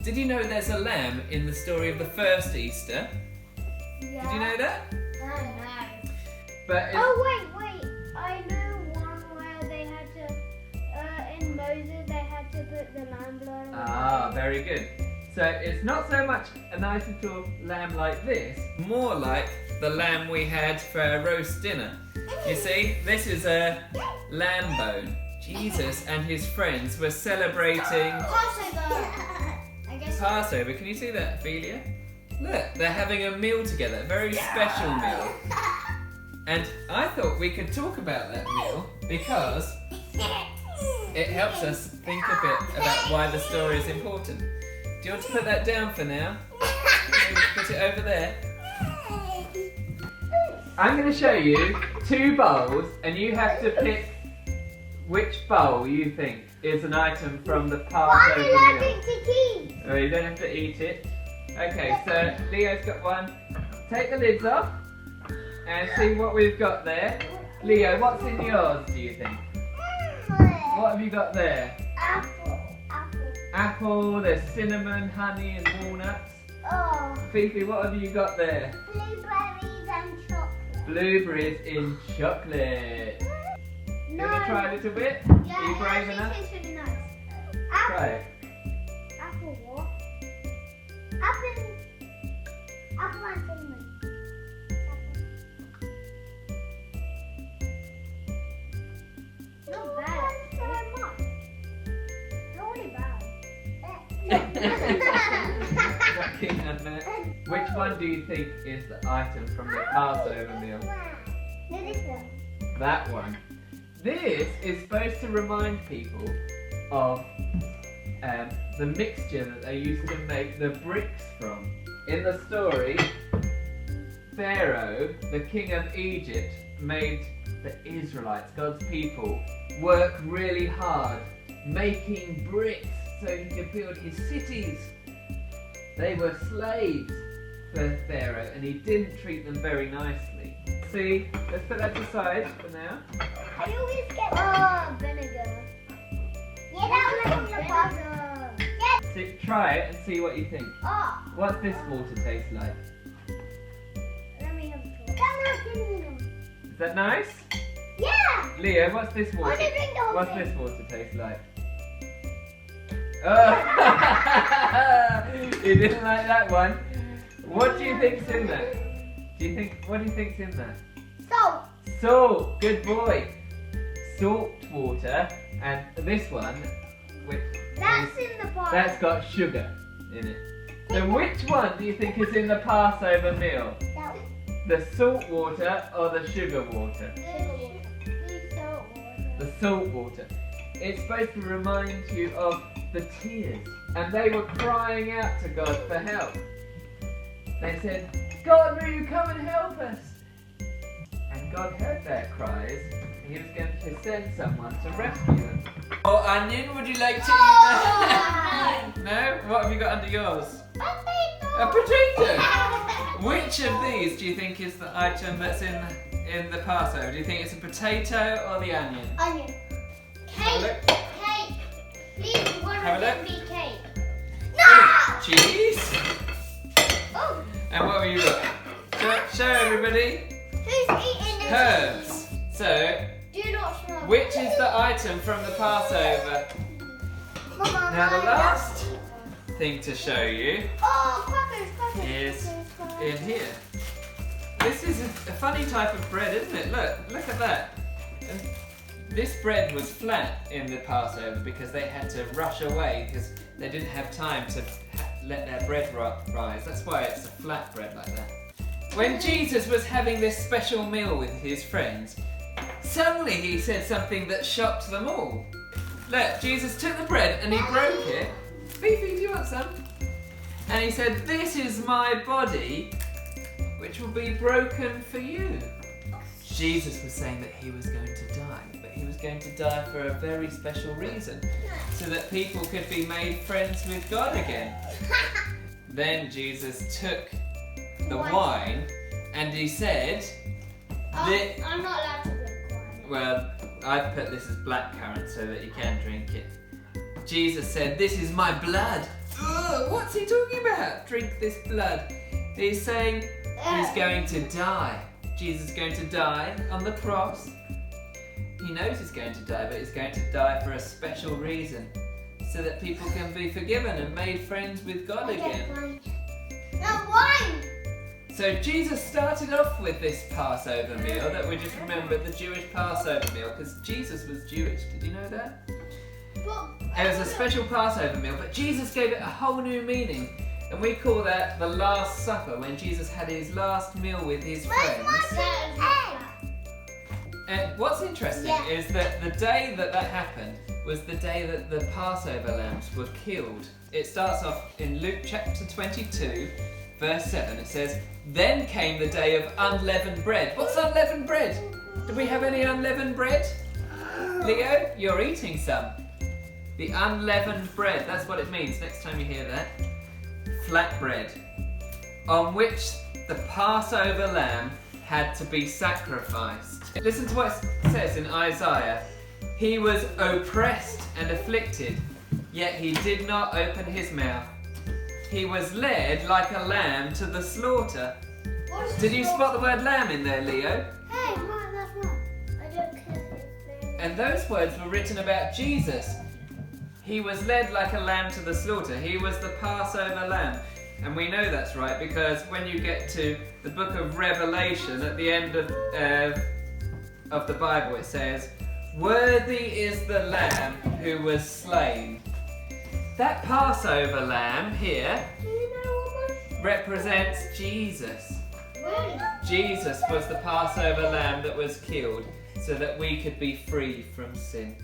Did you know there's a lamb in the story of the first Easter? Yeah. Did you know that? I know. But Oh wait. I know one where they had to, in Moses, they had to put the lamb blood on. Very good. So it's not so much a nice little lamb like this, more like the lamb we had for our roast dinner. You see, this is a lamb bone. Jesus and his friends were celebrating Passover. I guess. Passover. Can you see that, Ophelia? Look, they're having a meal together, a very special meal. And I thought we could talk about that meal because it helps us think a bit about why the story is important. Do you want to put that down for now? Maybe put it over there. I'm going to show you two bowls and you have to pick which bowl you think is an item from the Passover meal. Oh, you don't have to eat it. Okay, so Leo's got one. Take the lids off and see what we've got there. Leo, what's in yours, do you think? What have you got there? Apple, there's cinnamon, honey and walnuts. Oh. Fifi, what have you got there? Blueberries and chocolate. Blueberries in chocolate. You No. want to try a little bit? Yeah, Are you brave it enough? tastes really nice. Try it. Apple what? Apple and cinnamon. Not bad. Not really bad. Looking at that. Which one do you think is the item from the Passover meal? No, this one. That one. This is supposed to remind people of the mixture that they used to make the bricks from. In the story, Pharaoh, the king of Egypt, made the Israelites, God's people, work really hard making bricks so he could build his cities. They were slaves for Pharaoh and he didn't treat them very nicely. See, let's put that aside for now. I always get vinegar. Yeah, that was from the pasta. See, try it and see what you think. Oh, What's this water taste like? let me have a try. Is that nice? Yeah. Leo, what's this I water? want to drink the whole What's thing. this water taste like? Oh, you didn't like that one. What do you think's in there? What do you think's in there? Salt. Salt. Good boy. Salt water, and this one, which That's in the pasta. that's got sugar in it. So which one do you think is in the Passover meal? That one. The salt water or the sugar water? The salt water. The salt water. It's supposed to remind you of the tears. And they were crying out to God for help. They said, God, will you come and help us? And God heard their cries. He was going to send someone to rescue them. Oh, onion, would you like to eat that? No? What have you got under yours? A potato! Which of these do you think is the item that's in the Passover? Do you think it's a potato or the onion? Onion. Have a Cake. look. Cake. Please, one Have of a them look. be cake. Cheese? Oh, And what have you got? Show everybody. who's eating this? Herbs. So, Do not smell. which is the item from the Passover? Mama, Now the mine. last thing to show you Oh, crackers. is in here. This is a funny type of bread, isn't it? Look at that. And this bread was flat in the Passover because they had to rush away because they didn't have time to let their bread rise. That's why it's a flat bread like that. When Jesus was having this special meal with his friends, suddenly he said something that shocked them all. Look, Jesus took the bread and he broke it. Fifi, do you want some? And he said, this is my body, which will be broken for you. Jesus was saying that he was going to die, but he was going to die for a very special reason, so that people could be made friends with God again. Then Jesus took the wine and he said, I'm not allowed to drink wine. well, I've put this as blackcurrant so that you can drink it. Jesus said, this is my blood, Ugh, what's he talking about? Drink this blood. He's saying he's going to die. Jesus is going to die on the cross. He knows he's going to die, but he's going to die for a special reason, so that people can be forgiven and made friends with God again. No wine! So Jesus started off with this Passover meal that we just remembered, the Jewish Passover meal, because Jesus was Jewish. Did you know that? It was a special Passover meal, but Jesus gave it a whole new meaning. And we call that the Last Supper, when Jesus had his last meal with his friends. And what's interesting is that the day that happened was the day that the Passover lambs were killed. It starts off in Luke chapter 22, verse 7. It says, "Then came the day of unleavened bread." What's unleavened bread? Do we have any unleavened bread? Leo, you're eating some. The unleavened bread, that's what it means next time you hear that. Flat bread, on which the Passover lamb had to be sacrificed. Listen to what it says in Isaiah. "He was oppressed and afflicted, yet he did not open his mouth. He was led like a lamb to the slaughter." Did you spot the word lamb in there, Leo? Hey, Mom, that's one. I don't care. And those words were written about Jesus. He was led like a lamb to the slaughter. He was the Passover lamb. And we know that's right because when you get to the book of Revelation, at the end of the Bible, it says, "Worthy is the lamb who was slain." That Passover lamb here represents Jesus. Jesus was the Passover lamb that was killed so that we could be free from sin.